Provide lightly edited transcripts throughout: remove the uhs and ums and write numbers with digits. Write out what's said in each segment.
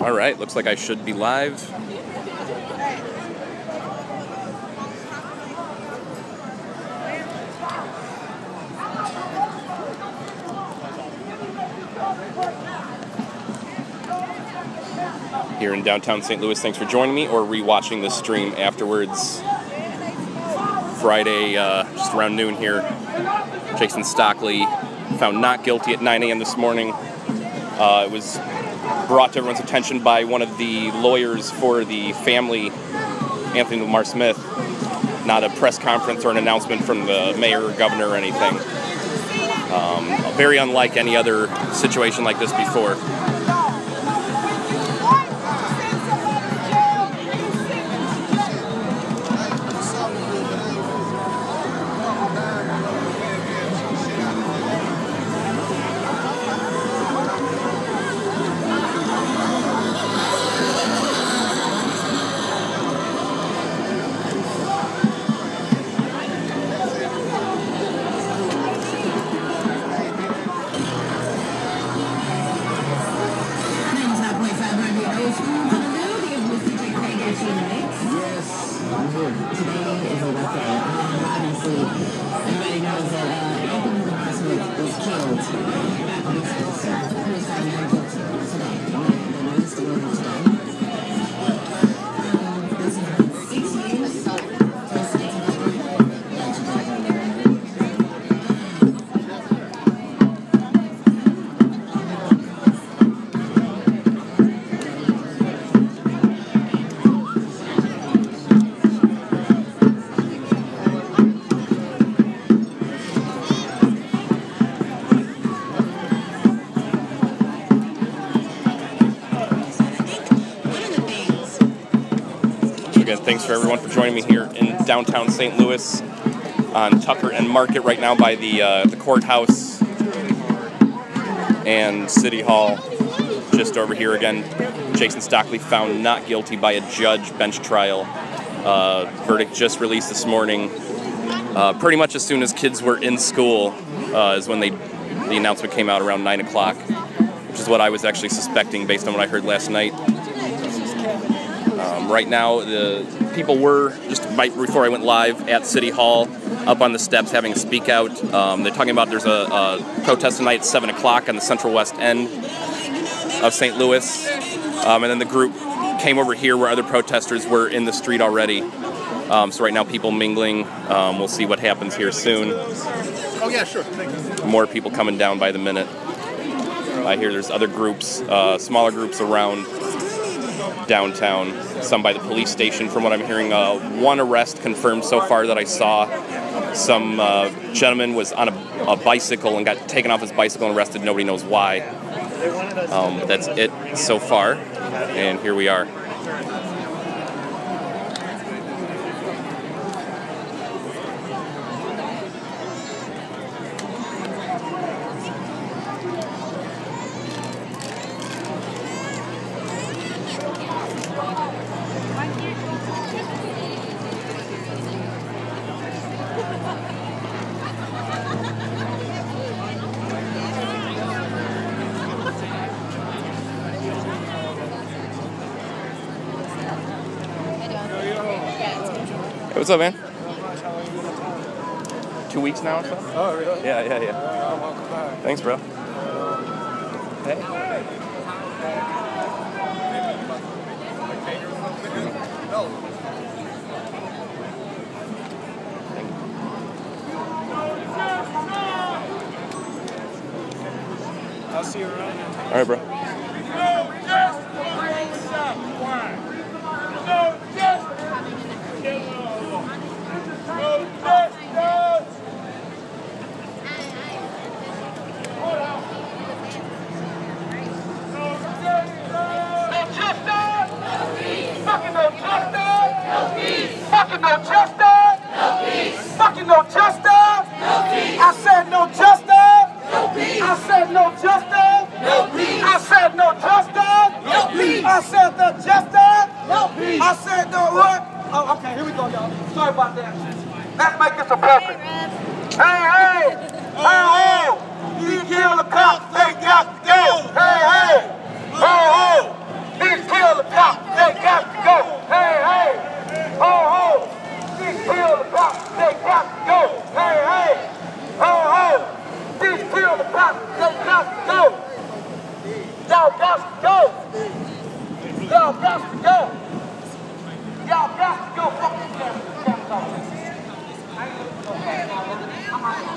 All right, looks like I should be live. Here in downtown St. Louis, thanks for joining me or rewatching this stream afterwards. Friday, just around noon here, Jason Stockley found not guilty at 9 a.m. this morning. It was brought to everyone's attention by one of the lawyers for the family, Anthony Lamar Smith. Not a press conference or an announcement from the mayor or governor or anything. Very unlike any other situation like this before. Thanks for everyone for joining me here in downtown St. Louis on Tucker and Market right now by the courthouse and City Hall. Just over here again, Jason Stockley found not guilty by a judge, bench trial. Verdict just released this morning. Pretty much as soon as kids were in school is when the announcement came out around 9 o'clock, which is what I was actually suspecting based on what I heard last night. Right now, the people were, just right before I went live, at City Hall, up on the steps having a speak out. They're talking about there's a protest tonight at 7 o'clock on the central west end of St. Louis. And then the group came over here where other protesters were in the street already. So right now, people mingling. We'll see what happens here soon. Oh, yeah, sure. Thank you. More people coming down by the minute. I hear there's other groups, smaller groups around downtown, some by the police station from what I'm hearing. One arrest confirmed so far that I saw. Some gentleman was on a bicycle and got taken off his bicycle and arrested. Nobody knows why. But that's it so far, and here we are. What's up, man? 2 weeks now or so? Oh, really? Yeah. Welcome back. Thanks, bro. Hey. I'll see you around. All right, bro. I said said justice. No peace. I said no what? Oh, okay, here we go, y'all. Sorry about that. Let's make this a perfect. Hey, hey! Hey, hey! He killed the cops, they got to go! Hey, hey! Ho, ho! He killed the cops, they got to go! Hey, hey! Ho, ho! He killed the cops, they got to go! Hey, hey! Ho, ho! He killed the cops, they got to go! Y'all got to go! Y'all got to go! Y'all got to go! Fuck this camera off. I ain't looking for no camera. I'm out.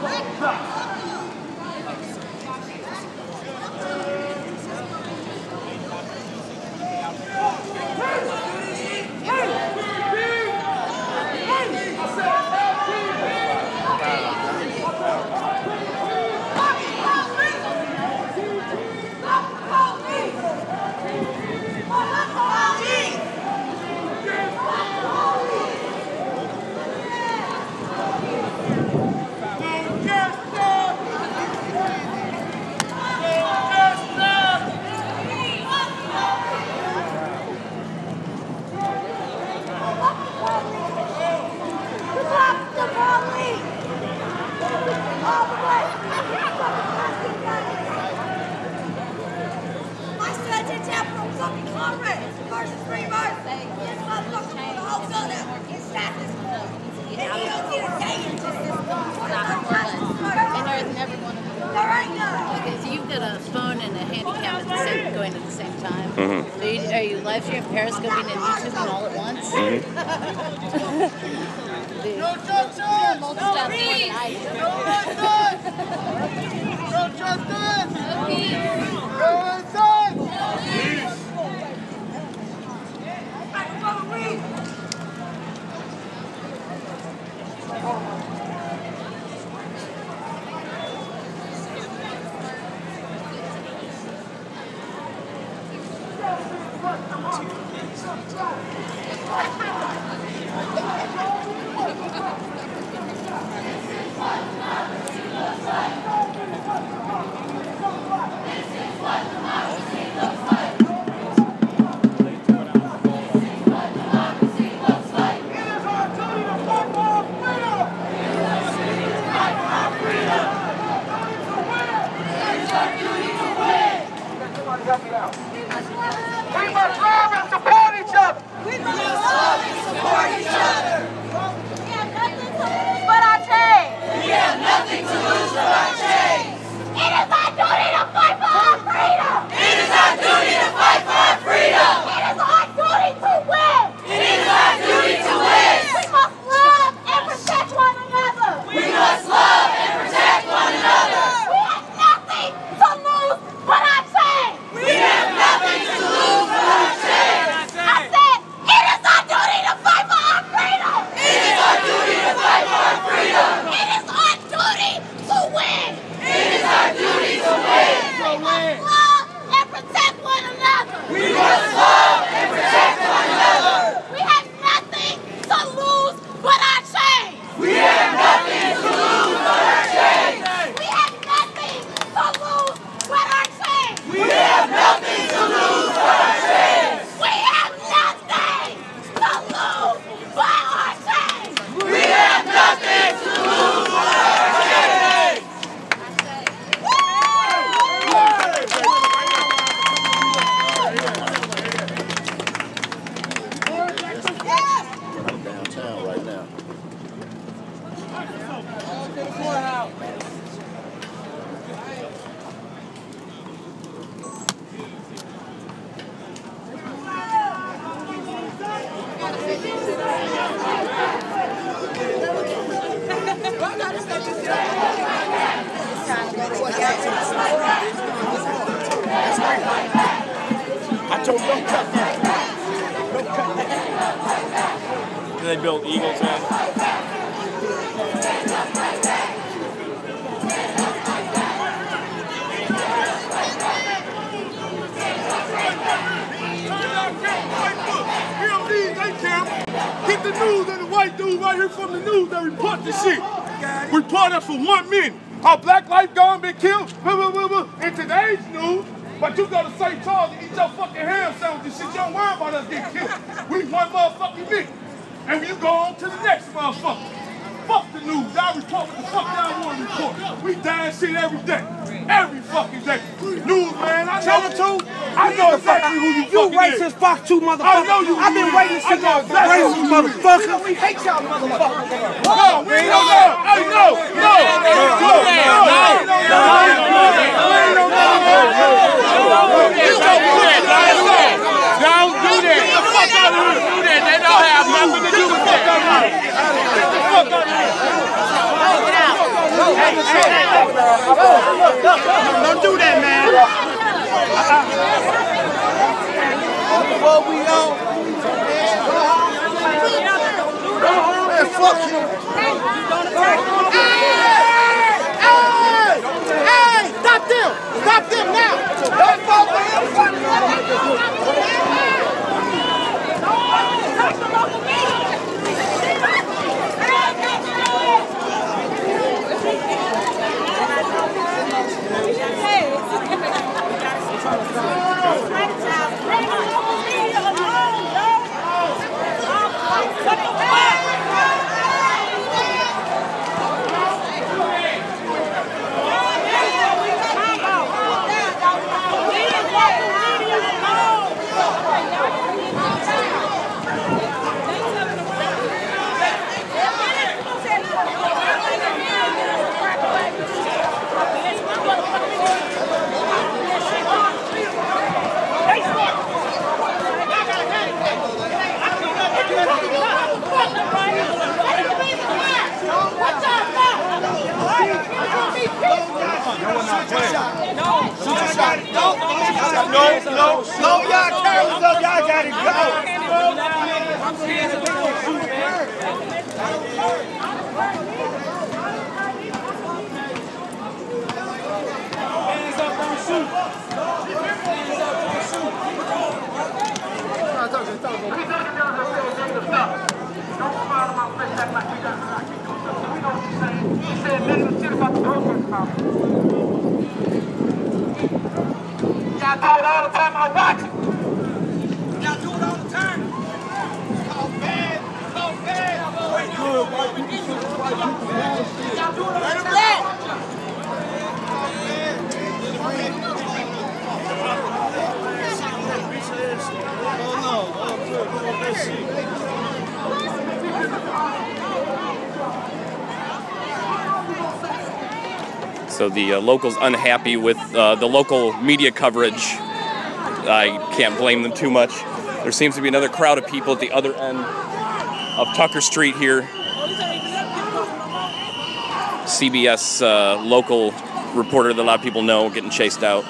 Are you live streaming, periscoping, and YouTubing all at once? Dude, no justice! No justice! No justice! No They built Eagles in. Get the news and the white dude right here from the news that report this shit. Report us for 1 minute. Our black life gone been killed. In today's news, But you go to St. Charles and eat your fucking ham sandwich and shit. You don't worry about us getting killed. We one motherfucking nigga. And you go on to the next motherfucker. Fuck the news. Y'all report what the fuck y'all want to report. We dying shit every day. Every fucking day. News, man. I know exactly who you fucking racist is. fuck you, motherfucker. I know you. I've been waiting to see y'all racist, motherfucker. We hate y'all, motherfucker. No, we ain't on that. Hey, no. Don't do that. Get the fuck out of here. Do that. They don't have nothing to do with that. Get the fuck out of here. Don't do that, man. Before we go, man, fuck you. Hey, stop them. Stop them now. Don't fuck with him. No, y'all cameras up, y'all gotta go. Hands up, don't shoot. Y'all do it all the time, I watch it. Y'all do it all the time. Call bad. Good, white people shoot white people. Y'all do it all the time. So the locals unhappy with the local media coverage. I can't blame them too much. There seems to be another crowd of people at the other end of Tucker Street here. CBS local reporter that a lot of people know getting chased out.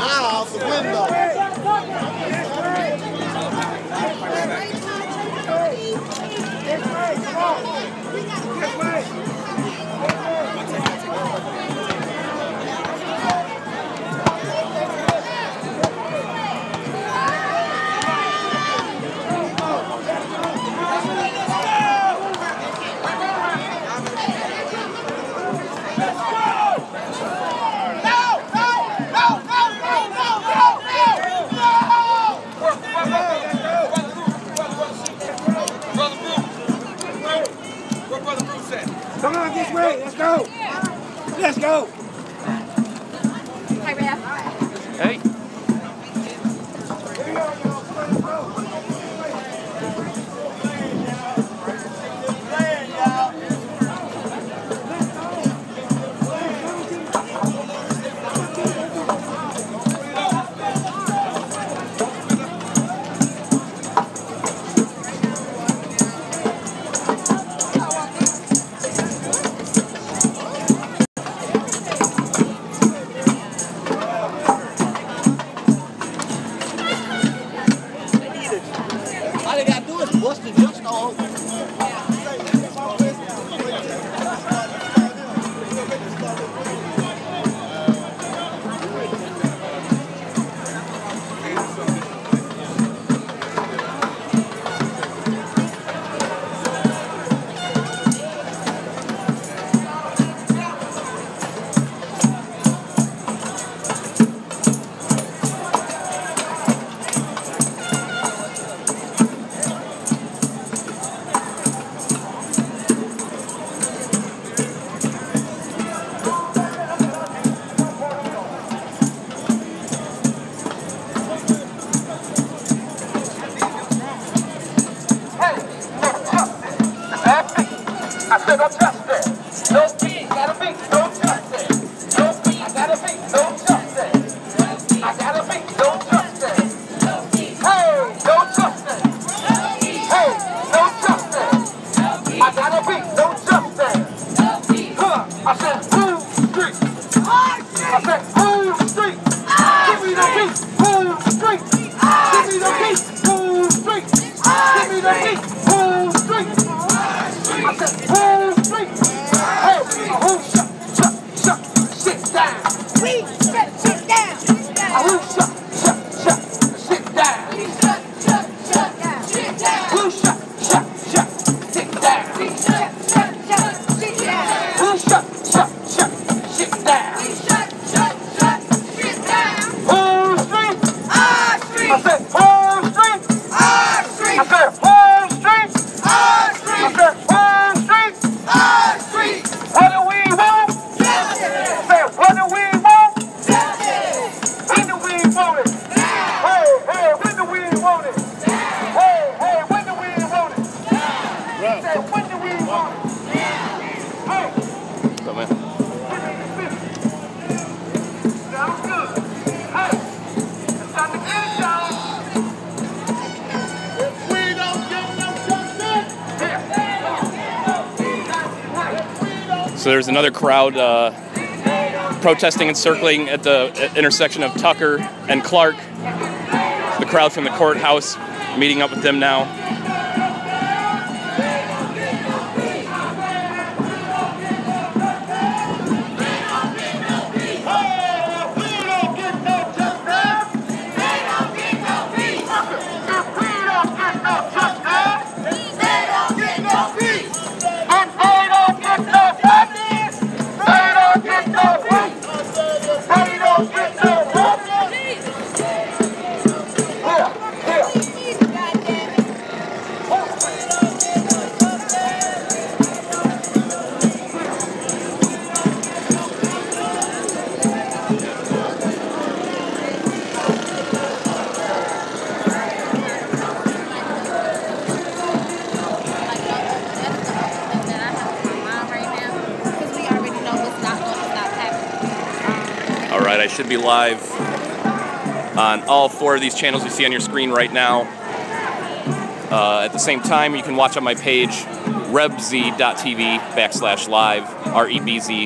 Out the window. Come on, this way. Let's go. Let's go. Hi, Reb. Hey. I said, whole street. Give me the beat. Whole street. Give me the beat. Whole street. Give me the beat. Whole street. I said, whole street. Hey, whole shut shit down. We shut shit down. Who shut shit down. We shut down. Shit down. Who shut shit down. We shut shit down. Who shut shit down. We shut shit down. Whole street. Our street. I said, whole street. Our street. I said, whole street. Our I street. said, whole street. Our street. What do we want? Justice. I said, what do we want? Justice. When do we want it? Hey, when do we want it? Hey, when do we want it? I said, when do we want it? Hey, Come in. sounds good. Hey, it's time to get it, y'all. If we don't get no justice, So there's another crowd protesting and circling at the intersection of Tucker and Clark. The crowd from the courthouse meeting up with them now. Alright, I should be live on all 4 of these channels you see on your screen right now. At the same time, you can watch on my page, RebZ.tv/live, RebZ.tv/live.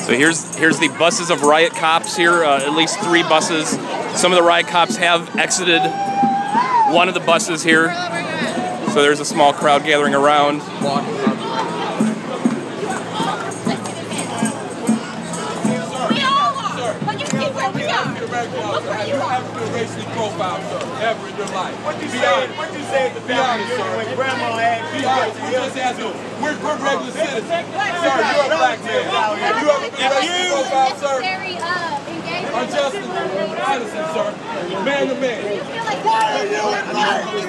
So here's the buses of riot cops here, at least 3 buses. Some of the riot cops have exited one of the buses here. So there's a small crowd gathering around. We all are, but you see where we are. Look where you are. Racially profiled, sir, ever in your life. what you say at the family reunion when grandma asked you what We just asked you, we're regular citizens. Sir, Sir, you're a black man. Have you ever been racially profiled, sir? Unjust and innocent, sir. Man to man. Why are you in life? We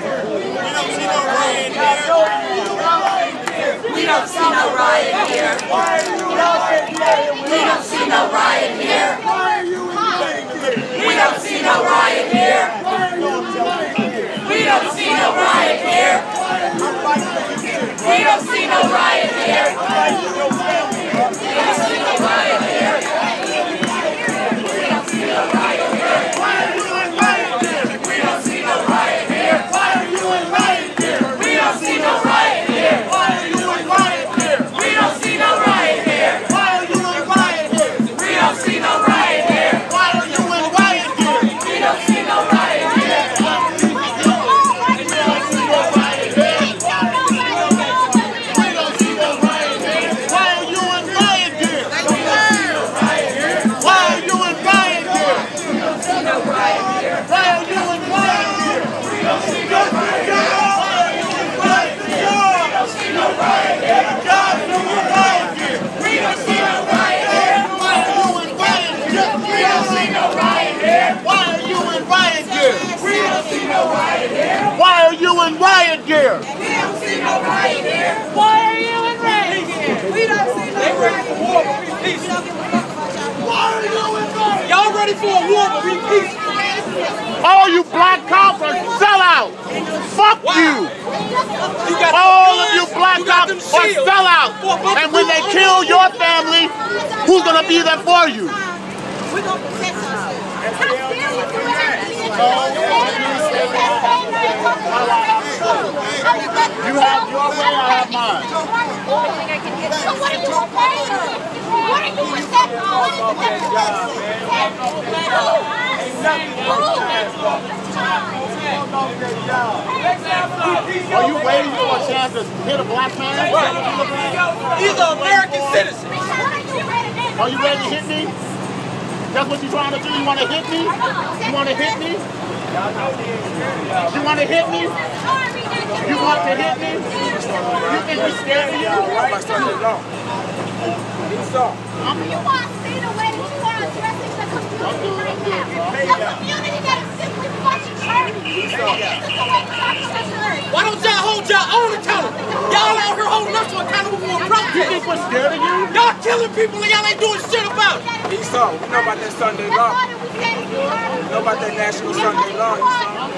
don't see no riot here. We don't see no riot here. Why are you riot here? We don't see no riot here. Why are you in riot here? We don't see no riot here. Why are you in riot here? We don't see no riot here. We don't see no riot here. We don't see no riot here. We don't see no riot here. Why are you in riot here? We don't see no riot here. Why are you in riot here? We don't see no riot here. Why are you in riot here? We don't see no riot gear. We don't see no riot here. Why are you in riot gear? We don't see no riot here. War, but we peaceful. Why are you in riot? Y'all ready for a war, but we peaceful. All you black cops are sellouts. Fuck you. All of you black cops are sellouts. And when they kill your family, who's gonna be there for you? We're going to protect ourselves. You have your way, I have mine. So what are you afraid of? What are you protecting? What is Are you waiting for a chance to hit a black man? He's an American citizen. Are you ready to hit me? That's what you're trying to do? You want to hit me? You want to hit me? You want to hit me? You want to hit me? You think we're scared of you? You want to see the way that you are addressing the community right now. The community that is simply fucking hurting. This is the way the Constitution hurts. Why don't y'all hold y'all own accountable? Y'all out here holding us accountable for a You protest. think we're scared of you? Y'all killing people and y'all ain't doing shit about it. Esau, we know about that Sunday law. We know about that National Sunday law, Esau.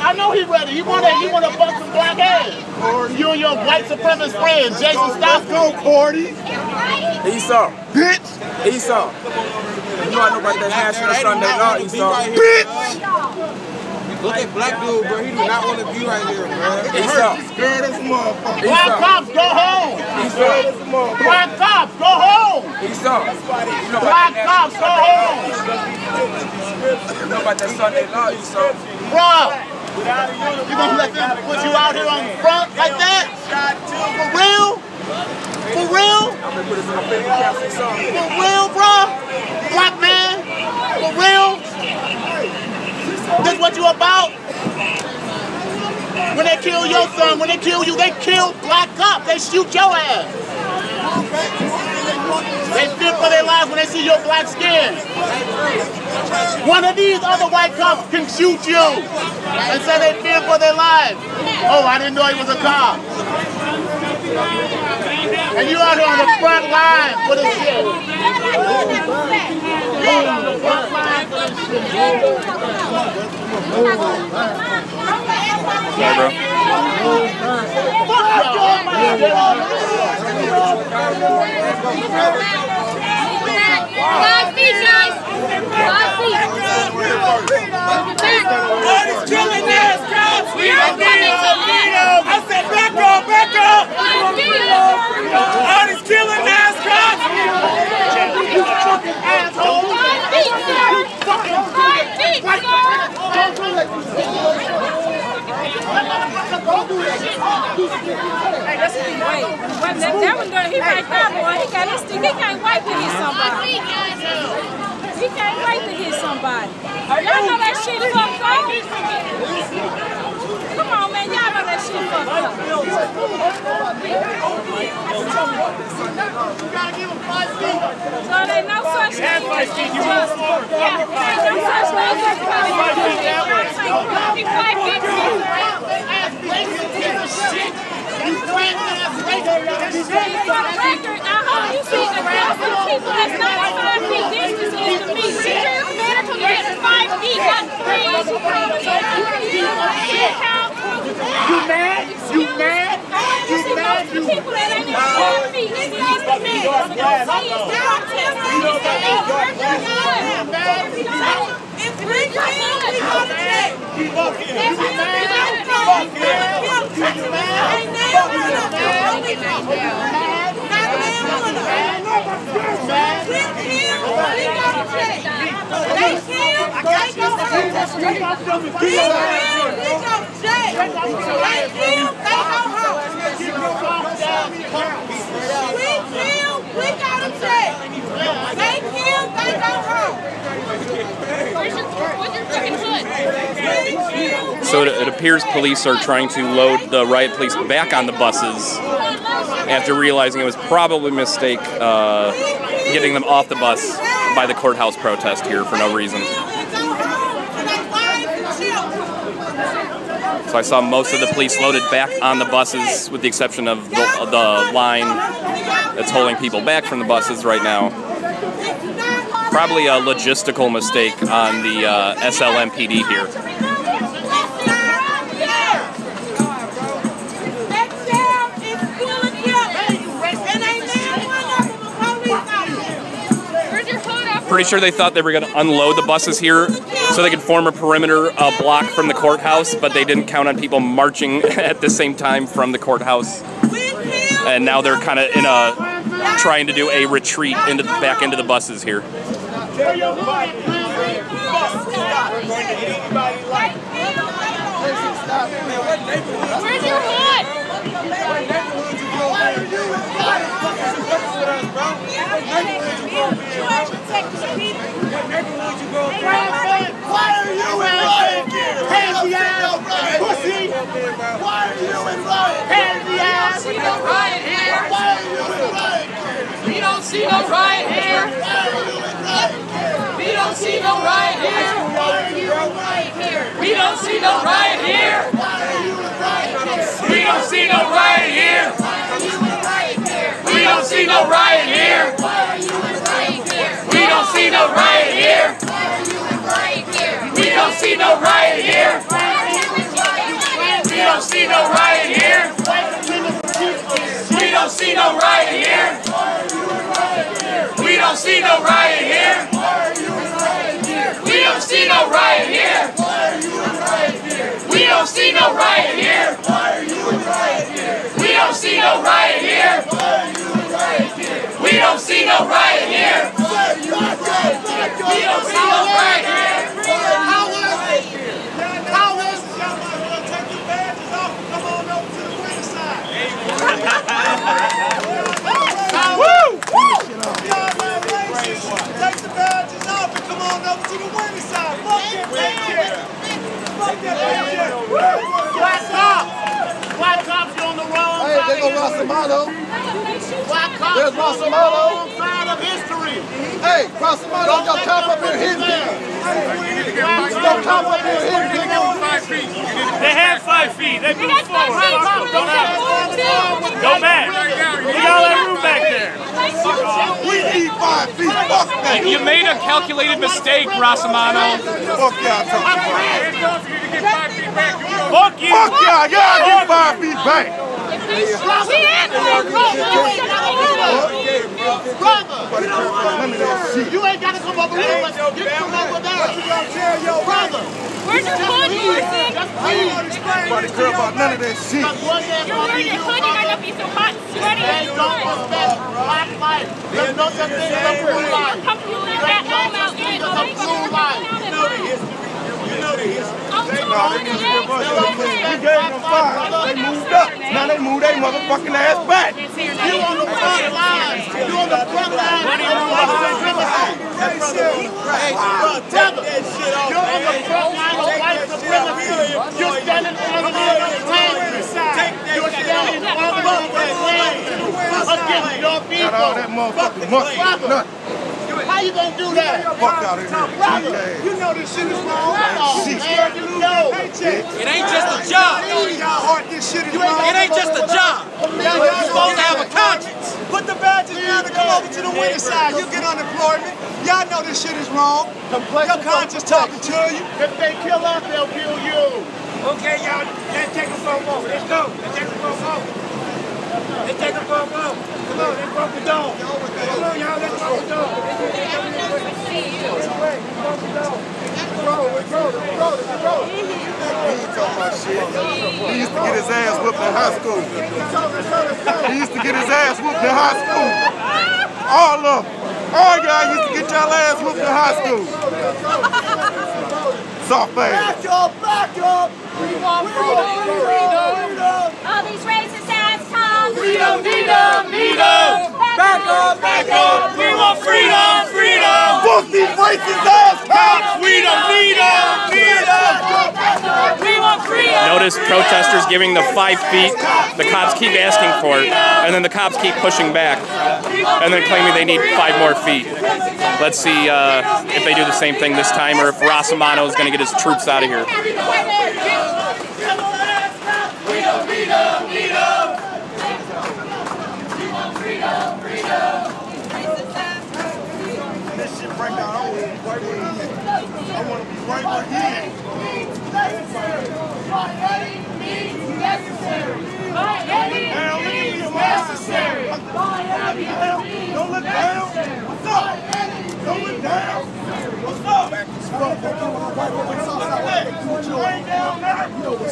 I know he's ready. He wanna bust some black ass. You and your white supremacist friend, Jason Stockley. Let's go, Cordy. Esau. Bitch. Esau. You know I know about that National Sunday law, Esau. Bitch. Look at black dude, bro. He do not want to be right here, bro. Esau. Scared as motherfucker. Black cops, go home. Esau. Black cops, go home. Esau. Black cops, go home. You know about that Sunday law, Esau. Bro, you gonna let them put you out here on the front like that? For real? For real? I'm gonna put this in my favorite caps, Esau. For real, bro? Black man? For real? This what you about? When they kill your son, when they kill you, they kill black cops. They shoot your ass. They fear for their lives when they see your black skin. One of these other white cops can shoot you and say they fear for their lives. Oh, I didn't know he was a cop. And you out here on the front line for this shit. You on the front line for this shit. Sorry, bro. Five feet, guys. 5 feet. All these killing ass cops. We don't need them. I said back up, back up. All these killing ass cops. You fucking asshole. 5 feet, sir. 5 feet, Hey, that's wait. That one going, he right there, boy. He got his stick. He can't wait to hit somebody. He can't wait to hit somebody. Y'all know that shit fucked up. Come on, man. Y'all know that shit fucked up. So there's no such thing as injustice. Yeah, there's no such thing as you see the people that's not 5 feet distance is to me. Medical is 5 feet, not 3 You mad? You mad? You mad? You people that ain't even 5 feet is to me. If we kill, we go to jail. keep up here. You mad? Fuck yeah. Ain't now one of them. Not now one of them. We kill, we go to jail. They kill, they go home. We kill, we go to jail. They kill, they go home. We kill, we go to jail. They kill, they go home. Where's your fucking hood? So it appears police are trying to load the riot police back on the buses after realizing it was probably a mistake getting them off the bus by the courthouse protest here for no reason. So I saw most of the police loaded back on the buses, with the exception of the line that's holding people back from the buses right now. Probably a logistical mistake on the SLMPD here. Pretty sure they thought they were going to unload the buses here so they could form a perimeter block from the courthouse, but they didn't count on people marching at the same time from the courthouse. And now they're kind of in a trying to do a retreat back into the buses here. Where's your hood? Why are you in riot gear? Handsy ass pussy! Why are you in riot? Handsy ass! We don't riot here! Why are you in riot gear? We don't see no riot here! Why are you in riot gear? We don't see no riot here! Why are you in riot here? We don't see no riot here! Why are you in riot gear? We don't see no riot here! Why are you in riot gear? We don't see no riot here! Why are you in riot gear? We don't see no riot here! Why are you in riot gear? We don't see no riot here! Why are you in riot gear? We don't see no riot here! We don't see no riot here! We don't see no riot here! We don't see no riot here! We don't see no riot here! We don't see no riot here! We don't see no riot here! We don't see no riot here! Woo! Take the badges off and come on up to the winning side. Fuck that bullshit. Fuck that bullshit. Black cops! Black cops, you're on the wrong side. Hey, they go Rossamato. Black cops, There's you're on the Rossamato. wrong side of history. Hey, Rossamato, got cop up here hitting people. Don't cop up here hitting people. They have 5 feet. They move forward. Go back. We got all that room back there. We need 5 feet. Fuck that. You made a calculated mistake, Rosamano. Fuck y'all talking about. Fuck you. Fuck y'all. Y'all get 5 feet back. You ain't got to come over here. You come over there. Brother. Where's your hood, Marcy? Nobody care about none of that shit. You're wearing your hood, you're gonna be so hot and sweaty. They don't respect black life. There's no such thing as a blue life. Come to that home out in There's a blue life. We gave them 5. They moved up. Now they move their motherfucking ass back. You on the front line. You on the front line. You're on the front line of white supremacy. You're standing on the entertainment side. You're standing on the flame against your people. Got all that motherfucking muscle. How you gonna do that? Fuck out of here. You know this shit is wrong. Man, you know. It ain't just a job. It ain't just a job. You're supposed to have a conscience. Put the badges down and come over to the winning side. You'll get unemployment. Y'all know this shit is wrong. Your conscience talking to you. If they kill us, they'll kill you. Okay, y'all, let's take them for a walk. Let's go. Let's take them for a walk. Let's take them for a walk. Come on, let's walk the dog. Come on, y'all, let's walk the dog. He ain't talking about shit. He used to get his ass whooped in high school. He used to get his ass whooped in high school. All of them. All y'all used to get y'all ass whooped in high school. Soft ass. Back up! We want freedom! All these racist ass cops! Freedom, freedom! Back up! Back up! We want freedom, freedom! Fuck these racist ass cops! We don't need them! We want freedom! Notice protesters giving the 5 feet. The cops keep asking for it, and then the cops keep pushing back, and then claiming they need 5 more feet. Let's see if they do the same thing this time, or if Rosamano is going to get his troops out of here.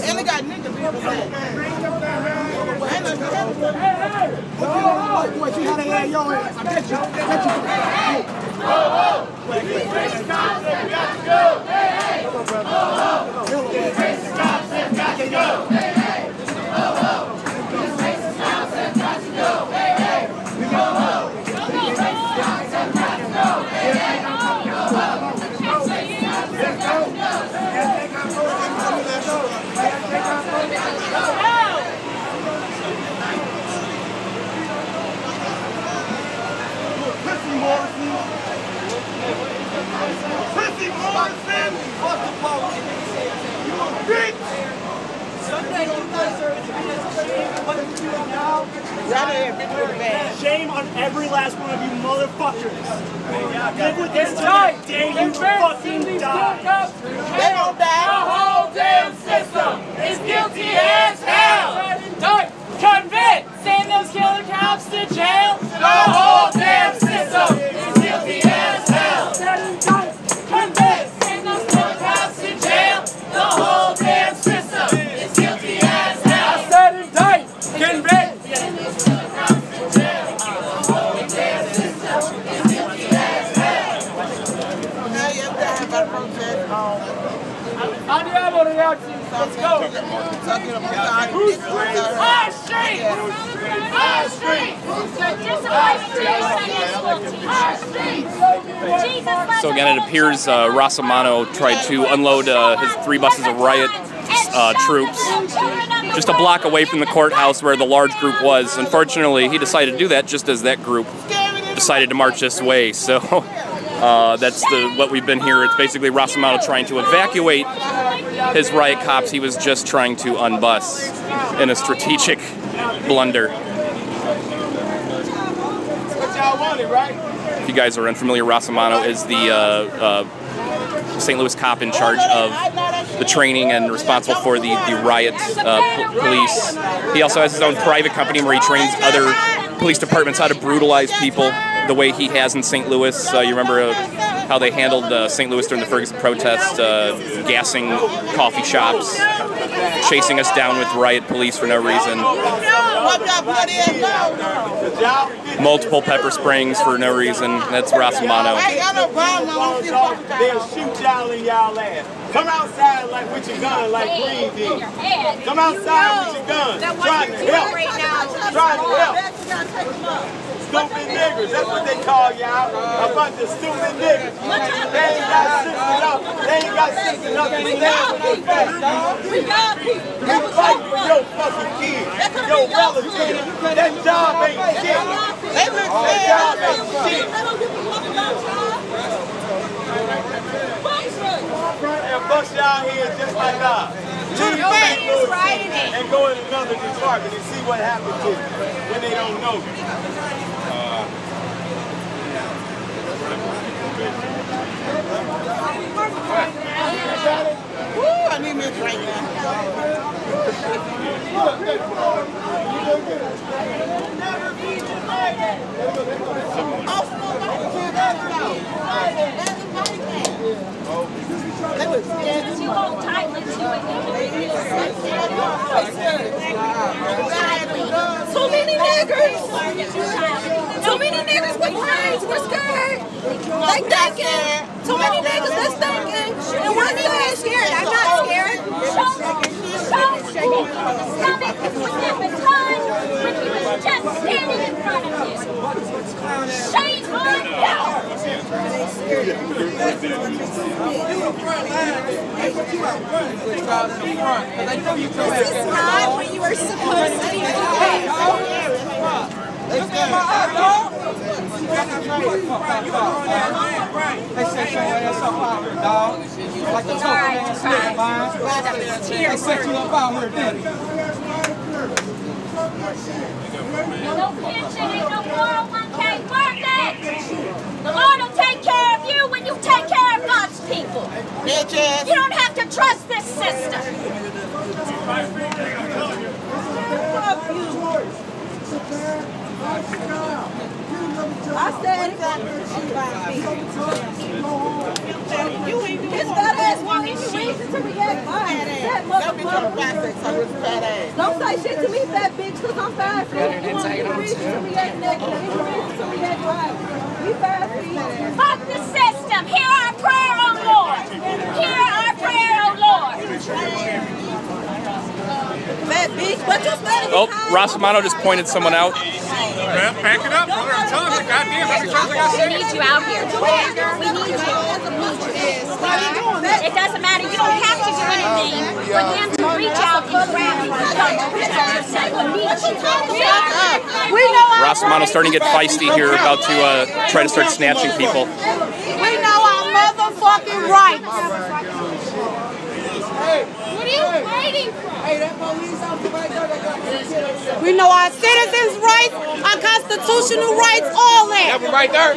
And they got niggas people say. Boy, see how they had your ass. I bet you. Shame on every last one of you motherfuckers. Live with this till the day you fucking die. They gon' die. The whole damn system is guilty as hell. Convict, send those killer cops to jail. The whole damn system is guilty as hell. Convict, send those killer cops to jail. The whole damn system is guilty as hell. I said indict, convict. Send those killer cops to jail. The whole damn system is guilty as hell. Let's go. High Street! High Street! So again, it appears Rosamano tried to unload his 3 buses of riot troops just a block away from the courthouse where the large group was. Unfortunately, he decided to do that just as that group decided to march this way. So that's what we've been here. It's basically Rosamano trying to evacuate his riot cops. He was just trying to unbus in a strategic blunder. If you guys are unfamiliar, Rosamano is the St. Louis cop in charge of the training and responsible for the riot police. He also has his own private company where he trains other police departments how to brutalize people the way he has in St. Louis. You remember how they handled St. Louis during the Ferguson protest, gassing coffee shops, chasing us down with riot police for no reason. Multiple pepper sprayings for no reason. That's Rosamano. They'll shoot y'all in y'all ass. Come outside like with your gun like Green did. Come outside with your gun. Trying to help. Trying to help. Stupid niggers, that's what they call y'all. A bunch of stupid niggers. They ain't got sense enough. They ain't got sense enough to stand with their face. You fight for your fucking kids, your relatives. That job ain't shit. That job ain't shit. And bust y'all here just like us. Leave St. Louis and go in another department and see what happens to you when they don't know you. Woo, I need me a drink now. Too many niggers. Too many niggers with brains. We're scared. They thinking. Too many niggas that's thinking. And we're not scared. I'm not scared. Just standing in front of you. Shame on you! This is not what you were supposed to be doing. They say show your ass up out here, dog. Like the tough man slick, man. They set you up out here, daddy. No pension, ain't no 401k worth it! The Lord will take care of you when you take care of God's people. You don't have to trust this system. I said it. His fat ass won't even reason to react violent. That motherfucker. Don't say shit to me, fat bitch, because I'm 5 feet. He won't even reason to react negative. He reason to react violent. We 5 feet. Fuck the system. Hear our prayer, oh Lord. Hear our prayer, oh Lord. Fat bitch, but you standing Oh, Rosamano just pointed someone out. Man, back it up, brother. I'm telling you, goddamn, every time I We need you out here. We need you. It doesn't matter. You don't have to do anything for them to reach out and grab you. We know our Rosamano's starting to get feisty here, about to try to start snatching people. We know our motherfucking rights. What are you waiting for? We know our citizens' rights, our constitutional rights, all that. That one right there.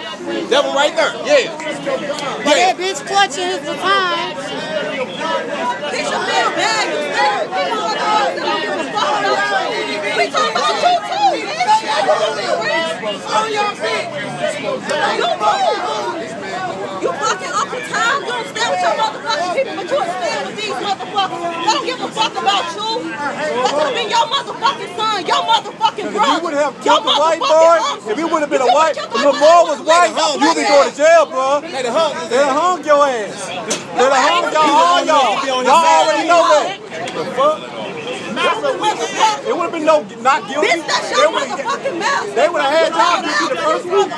That one right there. Yeah. But that bitch clutching his baton. Bitch, you feel bad. You scared. We talking about you too, bitch. On your feet. You move. You fucking Uncle Tom. You don't stand with your motherfucking people, but you don't stand with these motherfuckers. They don't give a fuck about you. That could have been your motherfucking son, your motherfucking brother. If you would have killed the white boy, if he would have been a white, if Lamar was white, you would be going to jail, bro. They'd have hung your ass. They'd have hung all y'all. Y'all already know that. The fuck? It would have been no not guilty. Bitch, that's your motherfucking mouth. They would have had y'all guilty the first week.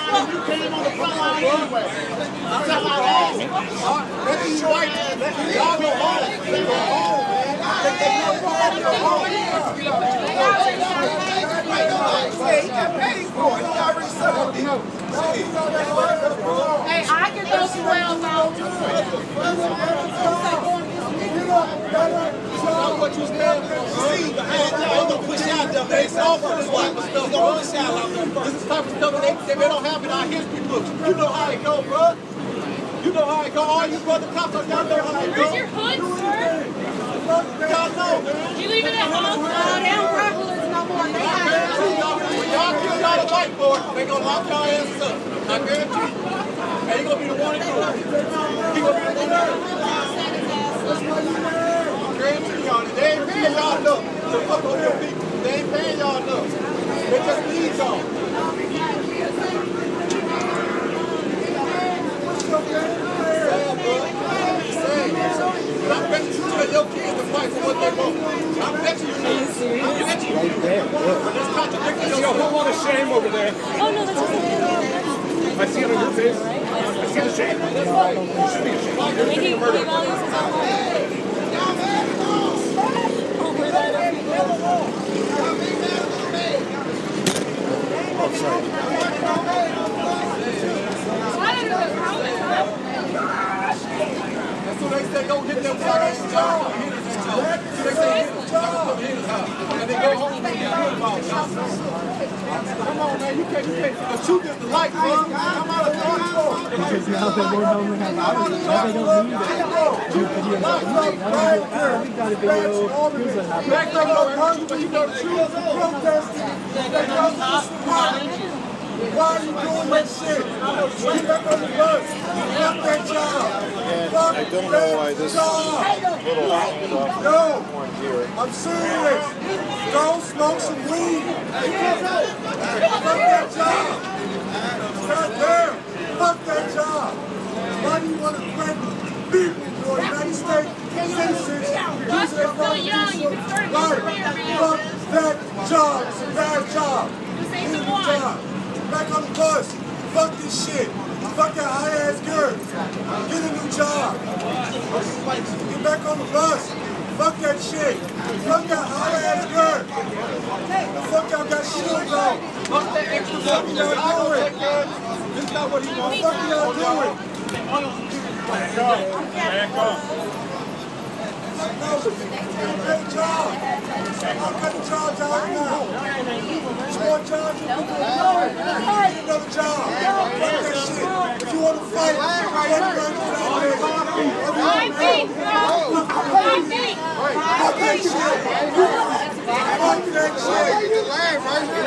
Hey, I can throw some rounds out. What you stand for? See, behind you, I'm gonna push out them. They all for this type of stuff. Don't push out out there. This is the type of stuff they don't have in our history books. You know how it go, bro. You know how it go. All you brother cops are down there how it go. Where's your hood, sir? Y'all know, man. You leave it at home? They don't regulars no more. They I guarantee y'all, when y'all kill y'all a white boy, they gonna lock y'all asses up. I guarantee you. And he gonna be the one to do it. He gonna be the one to do it. They ain't paying y'all enough to fuck on your people. They ain't paying y'all enough. They just need y'all. I bet you tell your kids to fight for what they want. I bet you do. I bet you do. It's contradicting yourself. Yo, who want a shame over there? Oh, no, that's just I see it on your face. I see the shame. You should be ashamed. Maybe he values his own life. Oh, sorry. That's what they say, don't hit them fucking job. They say hit them job. And they go home and they get good about it. Come on, man, you can't. The truth is the light, bro. Come out of the door. Because now they don't know how to do it. Now they don't need that. We got a video. Here's what happened. Back up, no hurt, but you know the truth. Why are you doing that shit? Get back on the bus. Fuck that job. I don't know why this little No, I'm serious. Go smoke some weed. Fuck that job. God damn. Fuck that job. Why do you want to threaten people who are United States citizens? You're still young. You can start a new career, man. Fuck that job. It's a bad job. You say It's a so good what? job. Back on the bus. Fuck this shit. Fuck that high-ass girl. Get a new job. Get back on the bus. Fuck that shit. Fuck that high-ass girl. Fuck y'all got shields on. Fuck that extra stuff y'all doing. This is not what he wants. Fuck y'all doing. Back up. Great job. I'll cut the charge out now. More charge. Get another job. Fuck that shit. If you want to fight, fight Fuck that shit. Fuck that shit.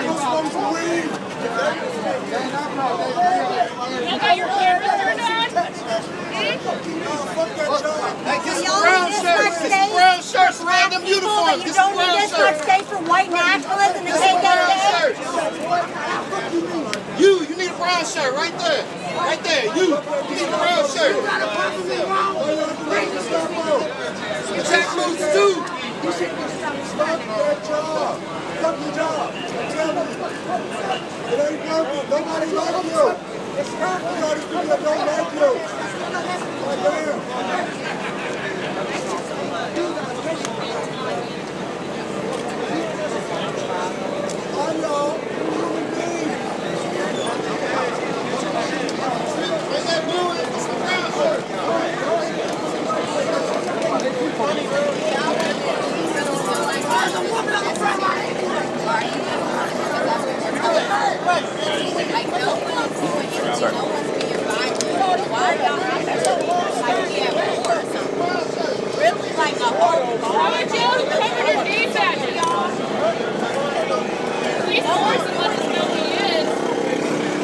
Go smoke some weed. got your character done? Hey, get some brown shirts. Get some brown shirts. Man, them uniforms. Get some brown shirts. You don't need this much space for white nationalists and the KKK. You need a brown shirt right there. Right there. You need a brown shirt. Jack boots too. Stop your job. Stop your job. Tell me. It ain't working. Nobody like you. It's not because people that don't like you. Like damn. All y'all, human beings. Where's that blue and some brown shirt? Really like a whole How about you? Cover your defense, y'all. Please don't let us know who he is.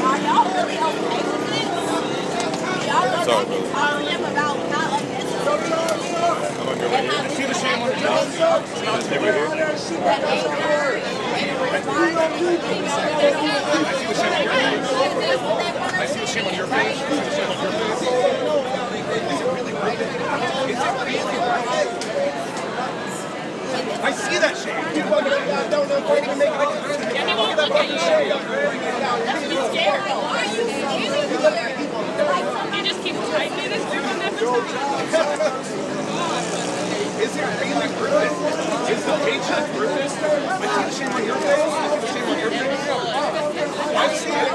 Are y'all really okay with it? Y'all know that can talk to him about not unnecessary. See the shame on the job? They were here. That ain't word. I see the shame on your face. I see that shame. You fucking don't even make it. And he won't look at you. He's scared. Why are you scared? You just keep tightening his grip on that baton. Is it really worth it? Is the paycheck worth it? I see the shame on your face. I see the shame on your face. I see it.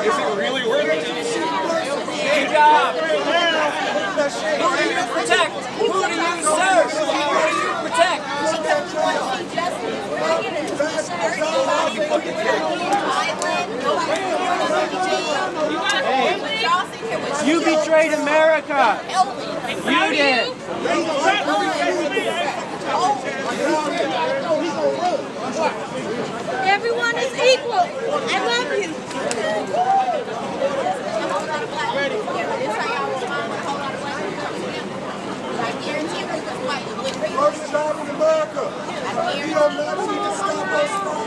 Is it really worth it? Good job. Who do you protect? Who do you serve? Who do you protect? Hey, you betrayed America. You did. Everyone is equal. I love you. First job in America. You don't know we can stop us from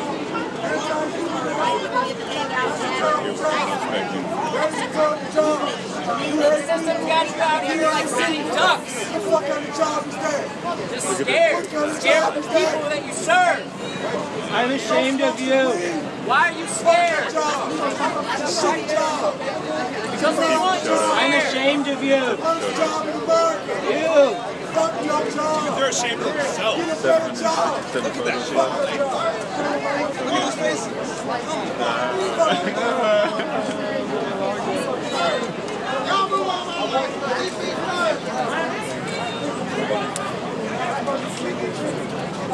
The system got you out here like sitting ducks. What kind of job is that? Just scared. Scared of the people that you serve. I'm ashamed of you. Why are you scared? Because they want you scared. I'm ashamed of you. First job in America. You. Fuck your job. They're ashamed of themselves. Get a better job. Look at that shit. Look at those faces.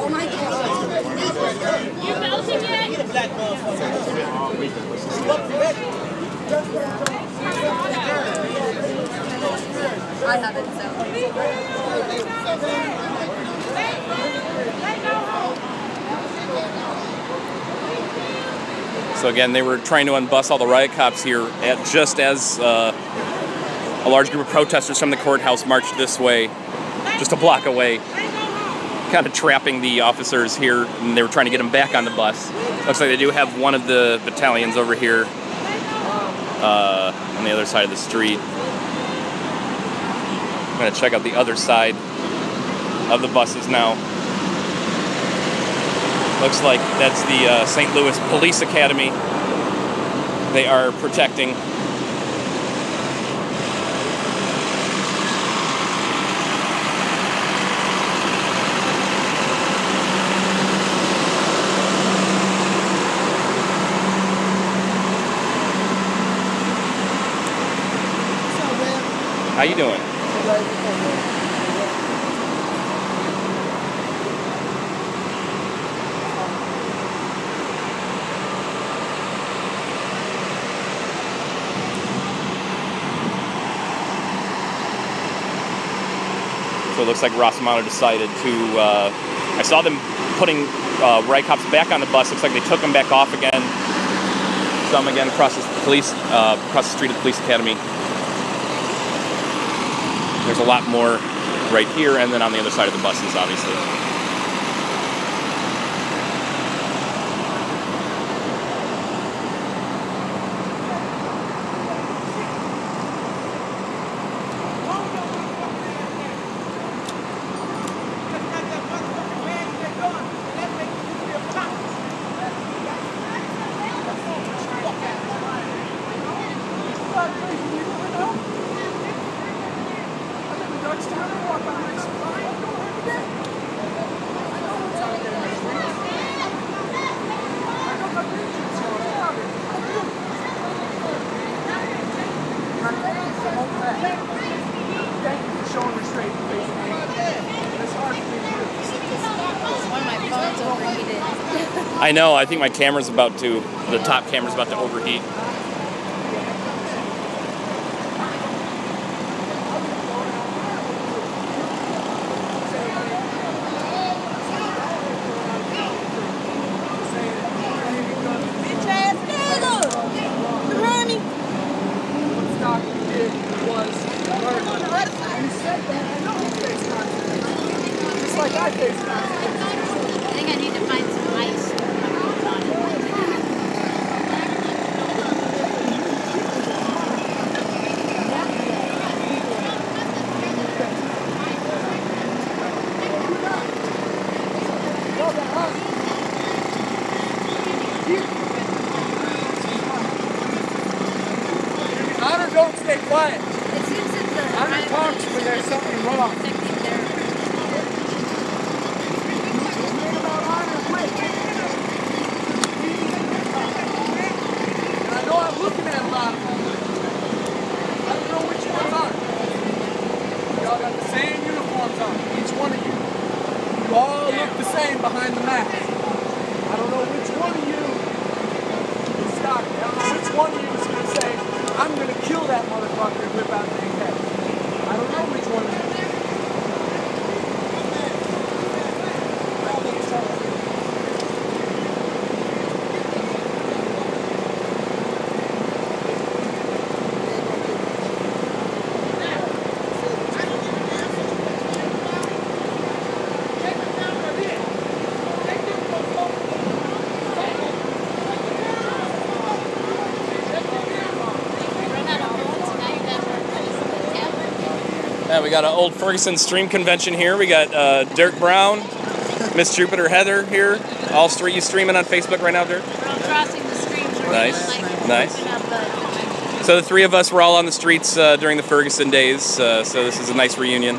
Oh my God. You melting yet? Get a black motherfucker. I haven't, so. So again, they were trying to unbus all the riot cops here just as a large group of protesters from the courthouse marched this way, just a block away, kind of trapping the officers here, and they were trying to get them back on the bus. Looks like they do have one of the battalions over here on the other side of the street. I'm going to check out the other side of the buses now. Looks like that's the St. Louis Police Academy they are protecting. How you doing? So it looks like Rosamano decided to, I saw them putting riot cops back on the bus. Looks like they took them back off again. some again across the street of the police academy. There's a lot more right here, and then on the other side of the buses, obviously. I know, I think my camera's about to, the top camera's about to overheat. Don't stay quiet. Honor talks when there's something wrong. And I know I'm looking at a lot of them. I don't know which ones are. Y'all got the same uniforms on, each one of you. You all look the same behind the mask. I don't know which one of you is Stockley. I don't know which one of you is going to say, I'm going to kill that motherfucker and whip out the head. I don't know which one it is. Yeah, we got an old Ferguson stream convention here. We got Dirk Brown, Miss Jupiter Heather here. All three you streaming on Facebook right now, Dirk? We're all crossing the streams. Nice, nice. So the three of us were all on the streets during the Ferguson days, so this is a nice reunion.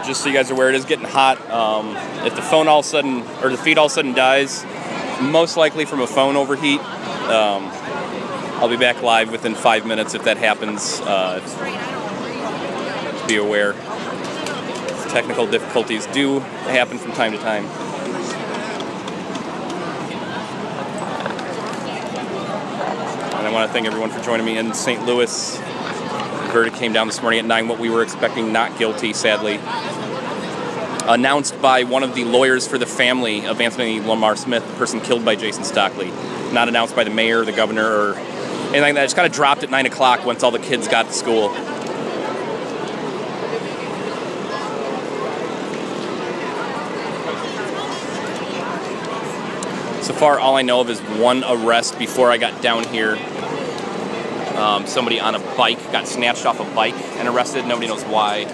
Just so you guys are aware, it is getting hot. If the phone all of a sudden, or the feed all of a sudden dies, most likely from a phone overheat. I'll be back live within 5 minutes if that happens. Just be aware. Technical difficulties do happen from time to time. And I want to thank everyone for joining me in St. Louis. The verdict came down this morning at 9, what we were expecting, not guilty, sadly. Announced by one of the lawyers for the family of Anthony Lamar Smith, the person killed by Jason Stockley. Not announced by the mayor, the governor, or anything like that. It just kind of dropped at 9 o'clock once all the kids got to school. So far, all I know of is one arrest before I got down here. Somebody on a bike got snatched off a bike and arrested. Nobody knows why.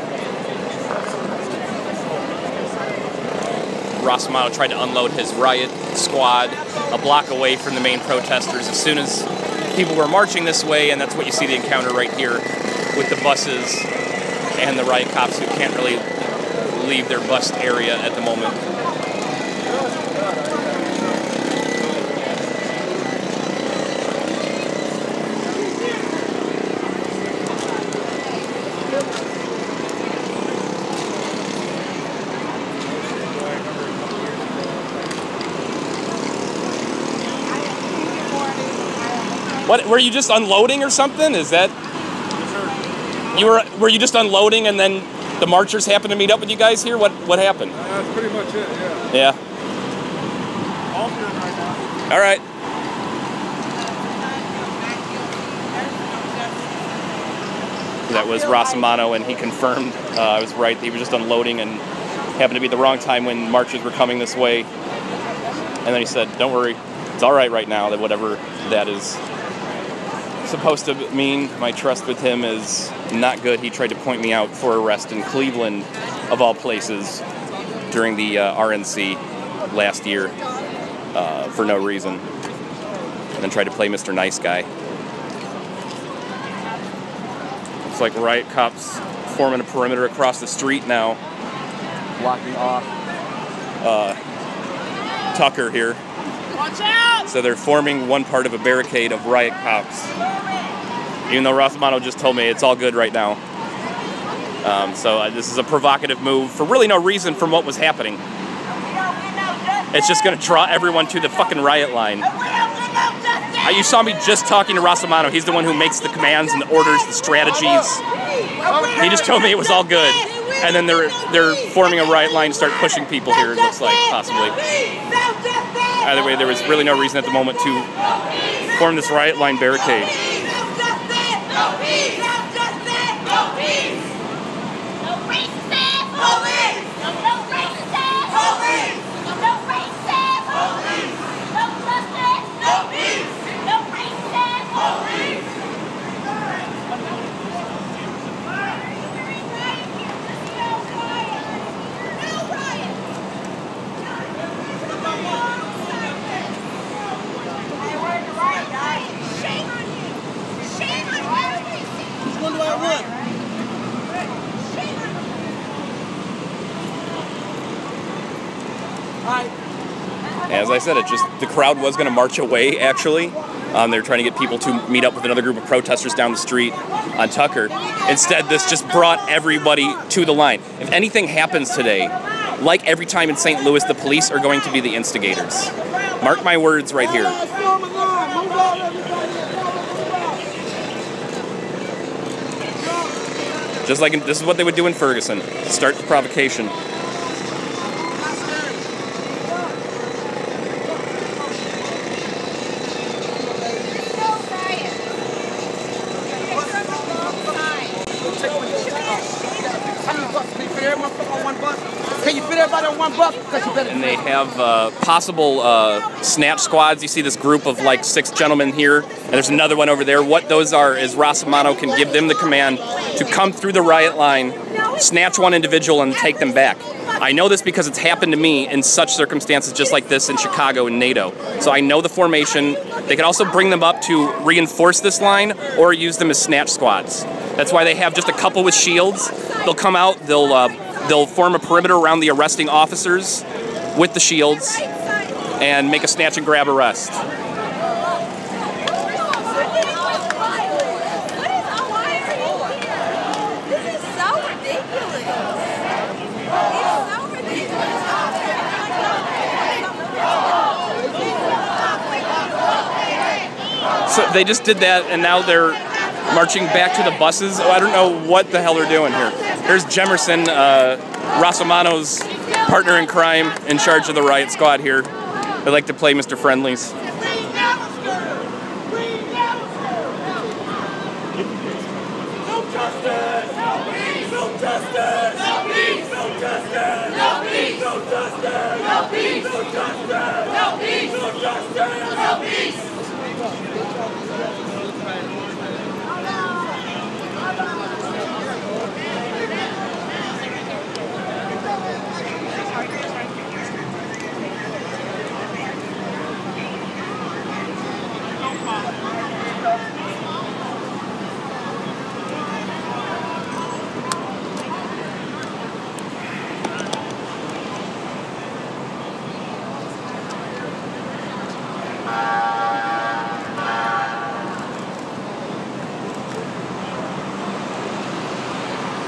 Rossamato tried to unload his riot squad a block away from the main protesters as soon as people were marching this way, and that's what you see the encounter right here with the buses and the riot cops who can't really leave their bus area at the moment. What, were you just unloading or something? Is that... Were you just unloading and then the marchers happened to meet up with you guys here? What happened? That's pretty much it, yeah. Yeah. All good right now. All right. That was Rossamato, and he confirmed I was right. He was just unloading and happened to be the wrong time when marchers were coming this way. And then he said, don't worry, it's all right now, that whatever that is supposed to mean. My trust with him is not good. He tried to point me out for arrest in Cleveland, of all places, during the RNC last year for no reason. And then tried to play Mr. Nice Guy. Looks like riot cops forming a perimeter across the street now, blocking off Tucker here. Watch out! So they're forming one part of a barricade of riot cops. Even though Rossamato just told me it's all good right now. So this is a provocative move for really no reason from what was happening. It's just going to draw everyone to the fucking riot line. You saw me just talking to Rossamato. He's the one who makes the commands and the orders, the strategies. He just told me it was all good. And then they're forming a riot line to start pushing people here, it looks like, possibly. Either way, there was really no reason at the moment to form this riot line barricade. As I said, the crowd was going to march away, actually. They were trying to get people to meet up with another group of protesters down the street on Tucker. Instead, this just brought everybody to the line. If anything happens today, like every time in St. Louis, the police are going to be the instigators. Mark my words right here. Just like this is what they would do in Ferguson. Start the provocation. And they have possible snatch squads. You see this group of like 6 gentlemen here, and there's another one over there. What those are is Rossamato can give them the command to come through the riot line, snatch one individual, and take them back. I know this because it's happened to me in such circumstances just like this in Chicago and NATO. So I know the formation. They can also bring them up to reinforce this line or use them as snatch squads. That's why they have just a couple with shields. They'll come out, they'll they'll form a perimeter around the arresting officers with the shields and make a snatch and grab arrest. So they just did that, and now they're marching back to the buses. Oh, I don't know what the hell they're doing here. Here's Jemerson, Rossomano's partner in crime, in charge of the riot squad here. They like to play Mr. Friendlies.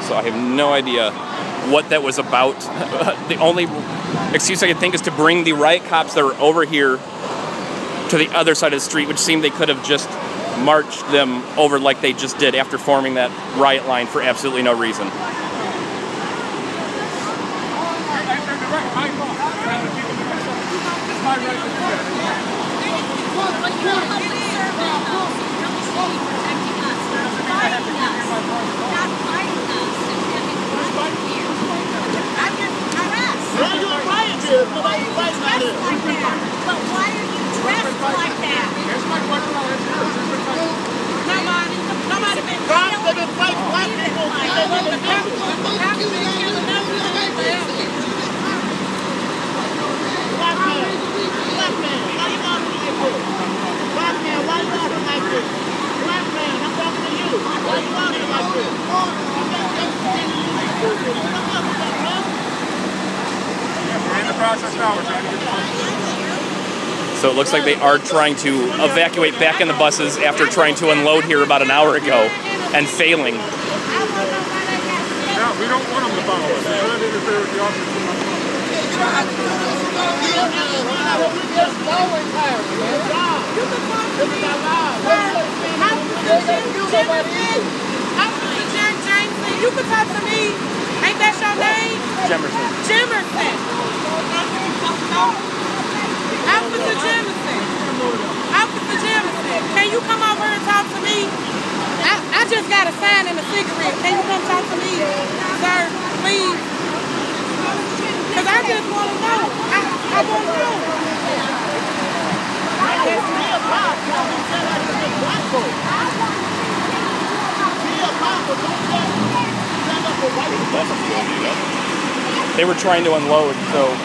So I have no idea what that was about. The only excuse I could think is to bring the riot cops that were over here to the other side of the street, which seemed they could have just marched them over like they just did after forming that riot line for absolutely no reason. So it looks like they are trying to evacuate back in the buses after trying to unload here about an hour ago and failing. Yeah, we don't want them to follow us. They're trying to interfere with the officers. You can talk to me. Ain't that your name? Jemerson. Jemerson. Officer Jemerson. Officer Jemerson. Can you come over and talk to me? I just got a sign and a cigarette. Can you come talk to me, sir? Please. Because I just want to know. I want to know. They were trying to unload, so...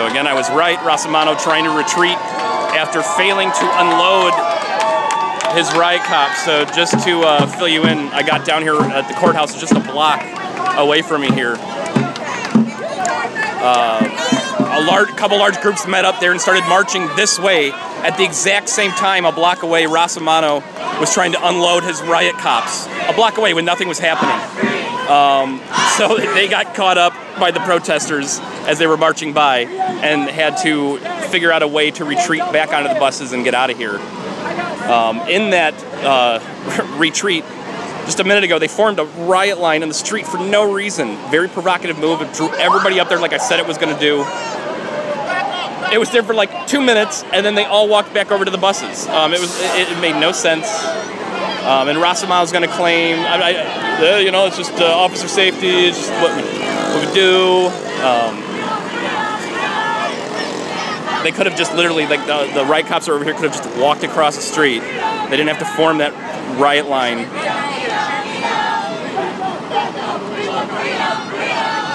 So again, I was right. Rosamano trying to retreat after failing to unload his riot cops. So just to fill you in, I got down here at the courthouse, just a block away from me here. A couple large groups met up there and started marching this way. At the exact same time, a block away, Rosamano was trying to unload his riot cops. A block away when nothing was happening. So they got caught up by the protesters as they were marching by and had to figure out a way to retreat back onto the buses and get out of here. In that retreat, just a minute ago, they formed a riot line in the street for no reason. Very provocative move. It drew everybody up there like I said it was going to do. It was there for like 2 minutes, and then they all walked back over to the buses. It made no sense. And Rosamano's going to claim, you know, it's just officer safety. It's just what we do. They could have just literally, like the riot cops are over here, could have just walked across the street. They didn't have to form that riot line.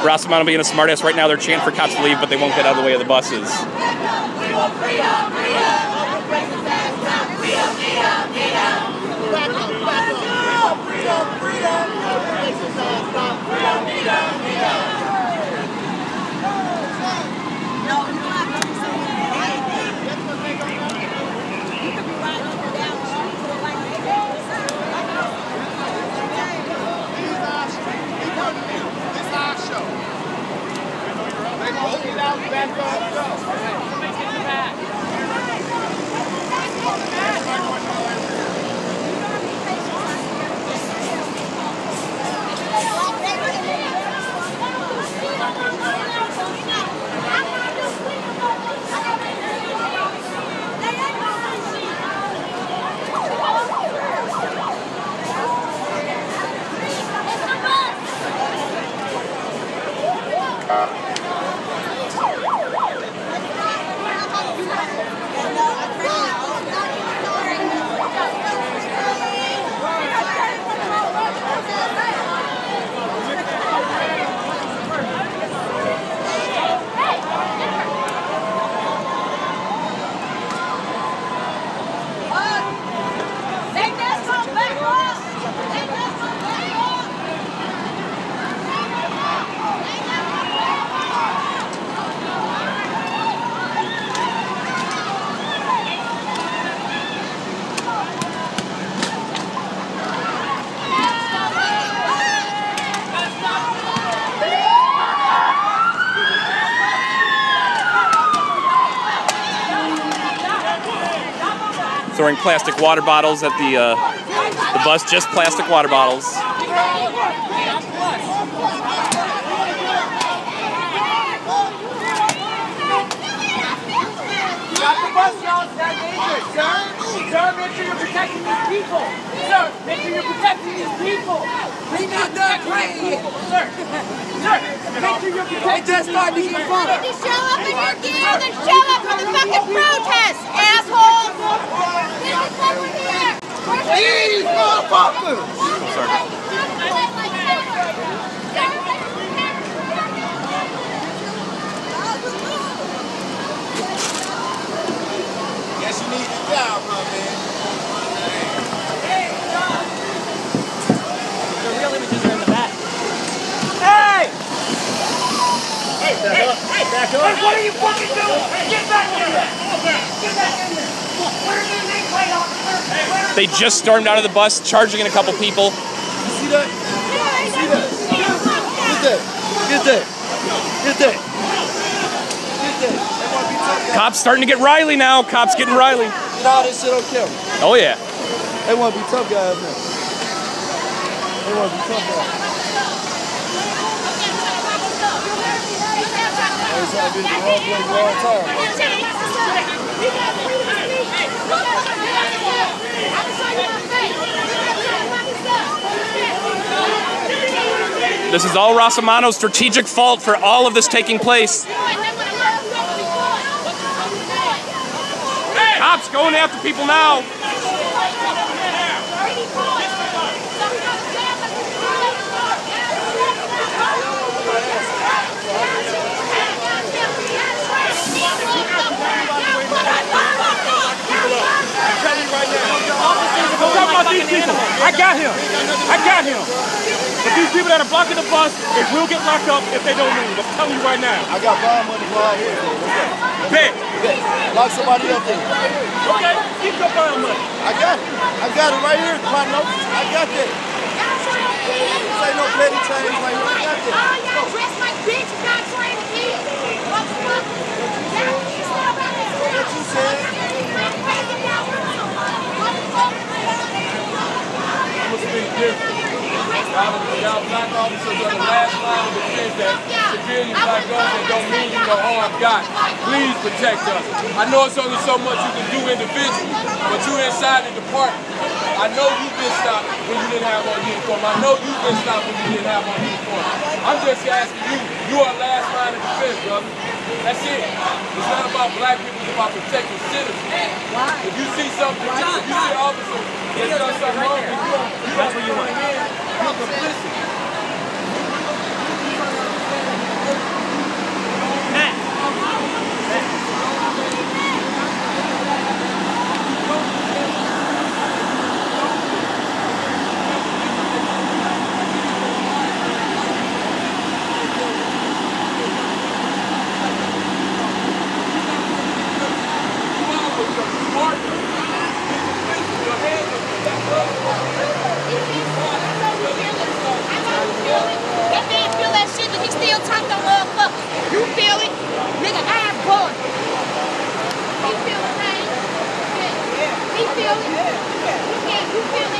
Rosamano being a smartass right now, they're chanting for cops to leave, but they won't get out of the way of the buses. Throwing plastic water bottles at the bus, just plastic water bottles. Stop the bus, y'all. It's not dangerous, sir. Sir, make sure you're protecting these people. Sir, make sure you're protecting these people. We're not done playing yet. Sir, make sure you're protecting. It just started to get fun. If you show up in your gear, then show up for the fucking protest, assholes. These motherfuckers! I'm sorry. Guess you need the job, huh, man? The real images are in the back. Hey! Hey, back up. Hey, what are you fucking doing? Get back in there! Get back in there! Where are the nameplate, officer? They just stormed out of the bus, charging in a couple people. You see that? You see that? Get that. Get that. Get that. Get that. That might be tough. Cops starting to get Riley now. Cops getting Riley. Get all this shit on camera. Oh, yeah. They want to be tough guys now. They want to be tough guys. They trying to be in the wrong place, wrong time. This is all Rosamano's strategic fault for all of this taking place. Cops going after people now. got him. I got him. But these people that are blocking the bus, they will get locked up if they don't move. I'm telling you right now. I got bond money for all here. Bet. Lock somebody up there. Okay, keep your bond money. I got it. I got it right here, partner. I got that. This ain't no petty change right here. I got that. All y'all dressed like bitches, not trained to eat. Motherfucker. Y'all need to stop out there. What you said? What's been different? Y'all black officers are the last line of defense that civilians like us that don't mean you no harm got. Please protect us. I know it's only so much you can do individually, but you're inside the department. I know you've been stopped when you didn't have on uniform. I know you've been stopped when you didn't have on uniform. I'm just asking you, you are last line of defense, brother. That's it. It's not about black people, it's about protecting citizens. If you see something, if you see an officer that's done something wrong, that's what you want. You're complicit. That man feel that shit, but he still turned the motherfucker. You feel it? Nigga, ass boy. He feel the pain. He feel it. You feel it?